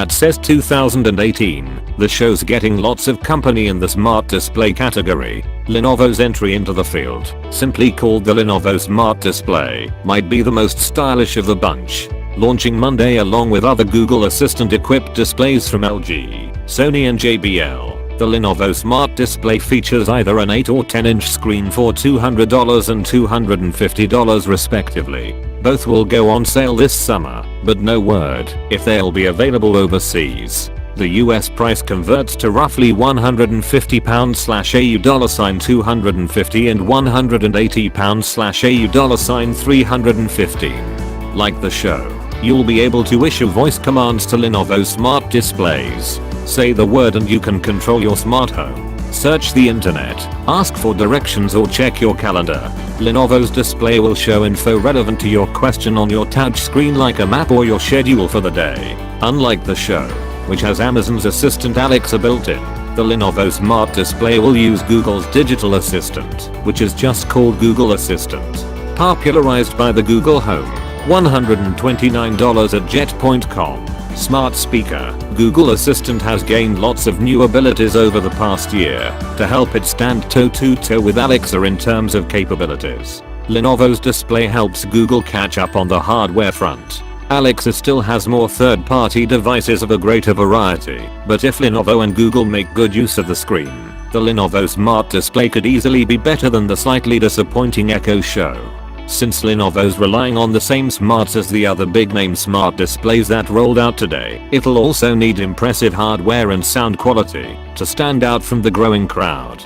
At CES 2018, the show's getting lots of company in the smart display category. Lenovo's entry into the field, simply called the Lenovo Smart Display, might be the most stylish of the bunch. Launching Monday along with other Google Assistant equipped displays from LG, Sony and JBL, the Lenovo Smart Display features either an 8 or 10-inch screen for $200 and $250 respectively. Both will go on sale this summer, but no word if they'll be available overseas. The US price converts to roughly £150/AU $250 and £180/AU $315. Like the show, you'll be able to issue voice commands to Lenovo Smart Displays. Say the word and you can control your smart home. Search the internet, ask for directions or check your calendar. Lenovo's display will show info relevant to your question on your touch screen like a map or your schedule for the day. Unlike the show, which has Amazon's assistant Alexa built in, the Lenovo Smart Display will use Google's digital assistant, which is just called Google Assistant. Popularized by the Google Home, $129 at jet.com. Smart speaker, Google Assistant has gained lots of new abilities over the past year to help it stand toe-to-toe with Alexa in terms of capabilities. Lenovo's display helps Google catch up on the hardware front. Alexa still has more third-party devices of a greater variety, but if Lenovo and Google make good use of the screen, the Lenovo Smart Display could easily be better than the slightly disappointing Echo Show. Since Lenovo's relying on the same smarts as the other big-name smart displays that rolled out today, it'll also need impressive hardware and sound quality to stand out from the growing crowd.